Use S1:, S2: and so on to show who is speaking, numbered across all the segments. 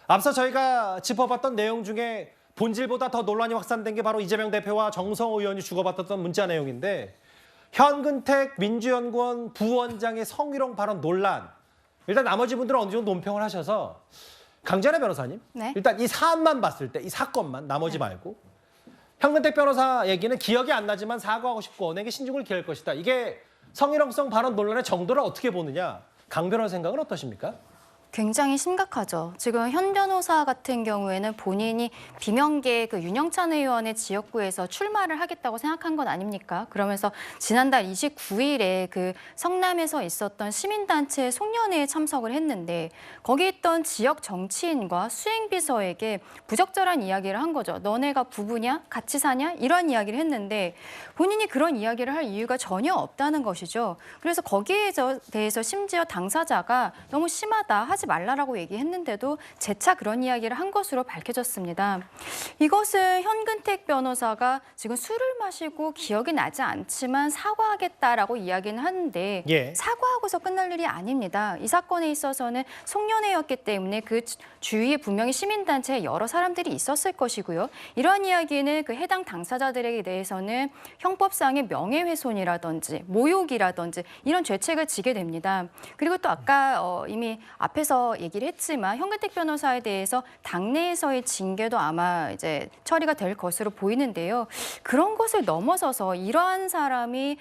S1: 앞서 저희가 짚어봤던 내용 중에 본질보다 더 논란이 확산된 게 바로 이재명 대표와 정성호 의원이 주고받았던 문자 내용인데 현근택 민주연구원 부원장의 성희롱 발언 논란. 일단 나머지 분들은 어느 정도 논평을 하셔서 강전혜 변호사님.
S2: 네.
S1: 일단 이 사안만 봤을 때 이 사건만 나머지 말고 현근택 변호사 얘기는 기억이 안 나지만 사과하고 싶고 언행에 신중을 기할 것이다. 이게 성희롱성 발언 논란의 정도를 어떻게 보느냐. 강 변호사 생각은 어떠십니까?
S2: 굉장히 심각하죠. 지금 현 변호사 같은 경우에는 본인이 비명계 그 윤영찬 의원의 지역구에서 출마를 하겠다고 생각한 건 아닙니까? 그러면서 지난달 29일에 그 성남에서 있었던 시민단체 송년회에 참석을 했는데 거기 있던 지역 정치인과 수행비서에게 부적절한 이야기를 한 거죠. 너네가 부부냐? 같이 사냐? 이런 이야기를 했는데 본인이 그런 이야기를 할 이유가 전혀 없다는 것이죠. 그래서 거기에 대해서 심지어 당사자가 너무 심하다, 하지 말라라고 얘기했는데도 재차 그런 이야기를 한 것으로 밝혀졌습니다. 이것은 현근택 변호사가 지금 술을 마시고 기억이 나지 않지만 사과하겠다라고 이야기는 하는데 사과하고서 끝날 일이 아닙니다. 이 사건에 있어서는 송년회였기 때문에 그 주위에 분명히 시민단체에 여러 사람들이 있었을 것이고요. 이런 이야기는 그 해당 당사자들에게 대해서는 형법상의 명예훼손이라든지 모욕이라든지 이런 죄책을 지게 됩니다. 그리고 또 아까 이미 앞에서 얘기를 했지만 현근택 변호사에 대해서 당내에서의 징계도 아마 이제 처리가 될 것으로 보이는데요. 그런 것을 넘어서서 이러한 사람이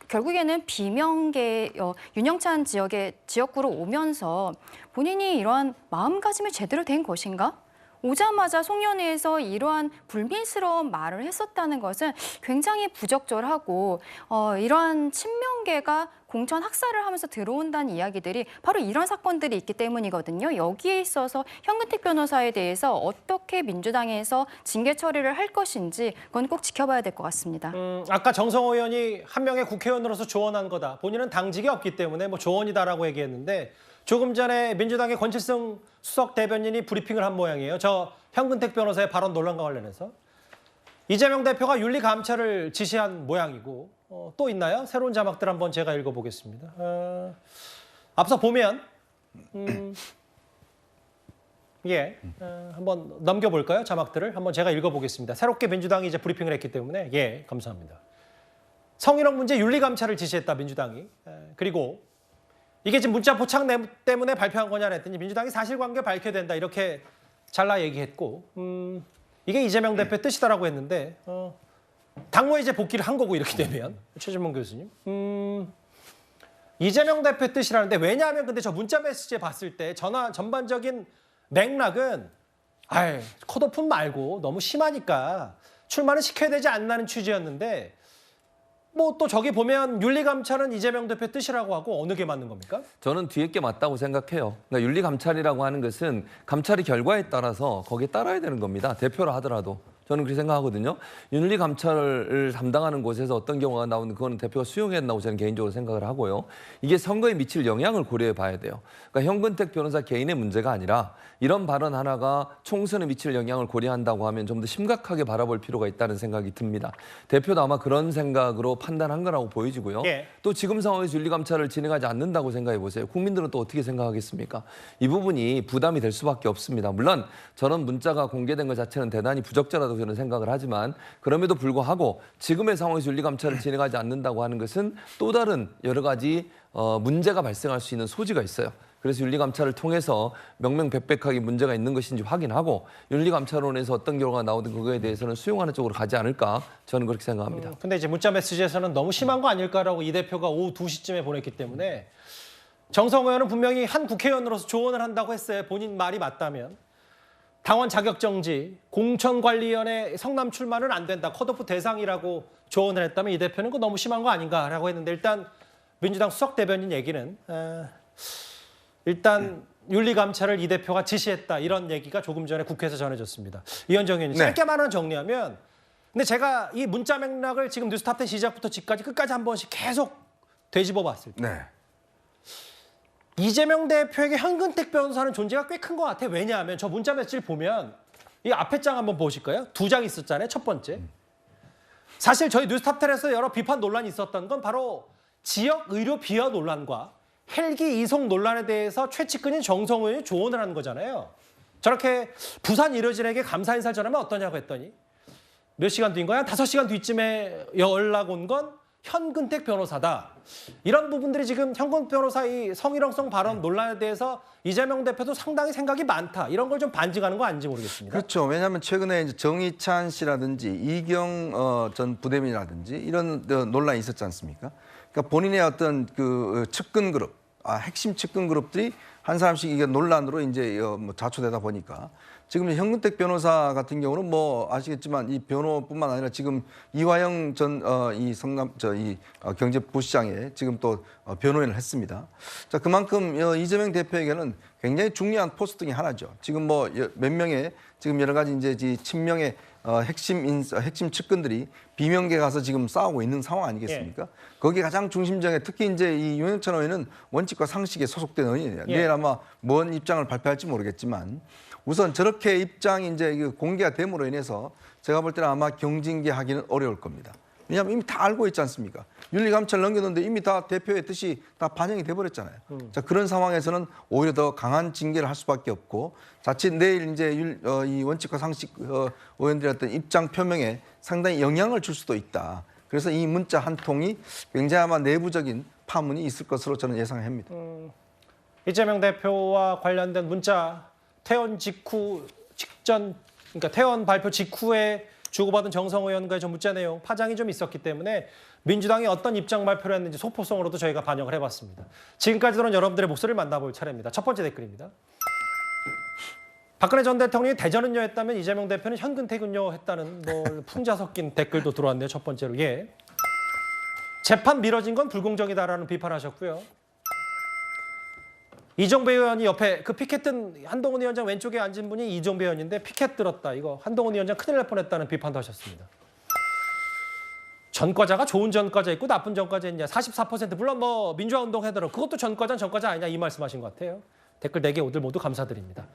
S2: 결국에는 비명계 윤영찬 지역의 지역구로 오면서 본인이 이러한 마음가짐이 제대로 된 것인가? 오자마자 송년회에서 이러한 불미스러운 말을 했었다는 것은 굉장히 부적절하고 이러한 친명계가 공천 학살을 하면서 들어온다는 이야기들이 바로 이런 사건들이 있기 때문이거든요. 여기에 있어서 현근택 변호사에 대해서 어떻게 민주당에서 징계 처리를 할 것인지 그건 꼭 지켜봐야 될 것 같습니다.
S1: 아까 정성호 의원이 한 명의 국회의원으로서 조언한 거다. 본인은 당직이 없기 때문에 뭐 조언이다라고 얘기했는데 조금 전에 민주당의 권칠성 수석 대변인이 브리핑을 한 모양이에요. 저 현근택 변호사의 발언 논란과 관련해서. 이재명 대표가 윤리감찰을 지시한 모양이고 또 있나요? 새로운 자막들 한번 제가 읽어보겠습니다. 앞서 보면 한번 넘겨볼까요? 자막들을 한번 제가 읽어보겠습니다. 새롭게 민주당이 이제 브리핑을 했기 때문에 감사합니다. 성희롱 문제 윤리감찰을 지시했다 민주당이. 그리고 이게 지금 문자 포착 때문에 발표한 거냐 했더니 민주당이 사실관계 밝혀야 된다 이렇게 잘라 얘기했고 이게 이재명 대표의 뜻이다라고 했는데 당무에 이제 복귀를 한 거고 이렇게 되면 최진봉 교수님 이재명 대표의 뜻이라는데 왜냐하면 근데 저 문자 메시지에 봤을 때 전반적인 맥락은 컷오픈 말고 너무 심하니까 출마는 시켜야 되지 않나는 취지였는데 뭐 또 저기 보면 윤리감찰은 이재명 대표 뜻이라고 하고 어느 게 맞는 겁니까?
S3: 저는 뒤에 게 맞다고 생각해요. 그러니까 윤리감찰이라고 하는 것은 감찰의 결과에 따라서 거기에 따라야 되는 겁니다. 대표라 하더라도. 저는 그렇게 생각하거든요. 윤리감찰을 담당하는 곳에서 어떤 경우가 나오는 그거는 대표가 수용해야 된다고 저는 개인적으로 생각을 하고요. 이게 선거에 미칠 영향을 고려해 봐야 돼요. 그러니까 현근택 변호사 개인의 문제가 아니라 이런 발언 하나가 총선에 미칠 영향을 고려한다고 하면 좀 더 심각하게 바라볼 필요가 있다는 생각이 듭니다. 대표도 아마 그런 생각으로 판단한 거라고 보여지고요. 또 지금 상황에서 윤리감찰을 진행하지 않는다고 생각해 보세요. 국민들은 또 어떻게 생각하겠습니까? 이 부분이 부담이 될 수밖에 없습니다. 물론 저는 문자가 공개된 것 자체는 대단히 부적절하다고 저는 생각을 하지만 그럼에도 불구하고 지금의 상황에서 윤리감찰을 진행하지 않는다고 하는 것은 또 다른 여러 가지 문제가 발생할 수 있는 소지가 있어요. 그래서 윤리감찰을 통해서 명명백백하게 문제가 있는 것인지 확인하고 윤리감찰원에서 어떤 결과가 나오든 그거에 대해서는 수용하는 쪽으로 가지 않을까 저는 그렇게 생각합니다.
S1: 근데 이제 문자 메시지에서는 너무 심한 거 아닐까라고 이 대표가 오후 2시쯤에 보냈기 때문에 정성호 의원은 분명히 한 국회의원으로서 조언을 한다고 했어요. 본인 말이 맞다면. 당원 자격정지, 공천관리위원회 성남 출마는 안 된다. 컷오프 대상이라고 조언을 했다면 이 대표는 그거 너무 심한 거 아닌가라고 했는데 일단 민주당 수석 대변인 얘기는 일단 윤리감찰을 이 대표가 지시했다. 이런 얘기가 조금 전에 국회에서 전해졌습니다. 이현정 의원님 짧게만 하나 정리하면 근데 제가 이 문자 맥락을 지금 뉴스탑10 시작부터 지금까지 끝까지 한 번씩 계속 되짚어 봤을 때 이재명 대표에게 현근택 변호사는 존재가 꽤 큰 것 같아요. 왜냐하면 저 문자 메시지를 보면 이 앞에 장 한번 보실까요? 2장 있었잖아요. 첫 번째. 사실 저희 뉴스탑10에서 여러 비판 논란이 있었던 건 바로 지역 의료 비하 논란과 헬기 이송 논란에 대해서 최측근인 정성호 의원이 조언을 한 거잖아요. 저렇게 부산 이뤄진에게 감사 인사를 전하면 어떠냐고 했더니 몇 시간 뒤인 거야? 5시간 뒤쯤에 연락 온 건 현근택 변호사다. 이런 부분들이 지금 현근택 변호사의 성희롱성 발언 논란에 대해서 이재명 대표도 상당히 생각이 많다. 이런 걸 좀 반증하는 거 아닌지 모르겠습니다.
S4: 그렇죠. 왜냐하면 최근에 이제 정의찬 씨라든지 이경 전 부대변이라든지 이런 논란이 있었지 않습니까? 그러니까 본인의 어떤 그 측근 그룹, 핵심 측근 그룹들이 한 사람씩 이게 논란으로 이제 뭐 자초되다 보니까 지금 현근택 변호사 같은 경우는 뭐 아시겠지만 이 변호뿐만 아니라 지금 이화영 전 이 성남 경제부시장에 지금 또 변호인을 했습니다. 자, 그만큼 이재명 대표에게는 굉장히 중요한 포스트 중에 하나죠. 지금 뭐 몇 명의 지금 여러 가지 이제 친명의 핵심 측근들이 비명계 가서 지금 싸우고 있는 상황 아니겠습니까? 거기 가장 중심적인 특히 이제 이 윤영찬 의원은 원칙과 상식에 소속된 의원이에요. 내일 아마 뭔 입장을 발표할지 모르겠지만 우선 저렇게 입장이 이제 공개가 됨으로 인해서 제가 볼 때는 아마 경징계하기는 어려울 겁니다. 왜냐하면 이미 다 알고 있지 않습니까? 윤리감찰 넘겼는데 이미 다 대표의 뜻이 다 반영이 돼버렸잖아요. 자, 그런 상황에서는 오히려 더 강한 징계를 할 수밖에 없고 자칫 내일 이제 이 원칙과 상식 의원들의 어떤 입장 표명에 상당히 영향을 줄 수도 있다. 그래서 이 문자 한 통이 굉장히 아마 내부적인 파문이 있을 것으로 저는 예상합니다.
S1: 이재명 대표와 관련된 문자 퇴원 직후 직전, 그러니까 퇴원 발표 직후에 주고받은 정성 의원과의 좀 문자 내용 파장이 좀 있었기 때문에 민주당이 어떤 입장 발표를 했는지 소포성으로도 저희가 반영을 해봤습니다. 지금까지는 여러분들의 목소리를 만나볼 차례입니다. 첫 번째 댓글입니다. 박근혜 전 대통령이 대전은요 했다면 이재명 대표는 현근택은요 했다는 뭐 풍자 섞인 댓글도 들어왔네요. 첫 번째로. 예. 재판 미뤄진 건 불공정이다라는 비판하셨고요. 이종배 의원이 옆에 그 피켓 든 한동훈 위원장 왼쪽에 앉은 분이 이종배 의원인데 피켓 들었다. 이거 한동훈 위원장 큰일 날 뻔했다는 비판도 하셨습니다. 전과자가 좋은 전과자 있고 나쁜 전과자 있냐. 44% 물론 뭐 민주화 운동 해더라도 그것도 전과자 아니냐 이 말씀하신 것 같아요. 댓글 4개 오들 모두 감사드립니다.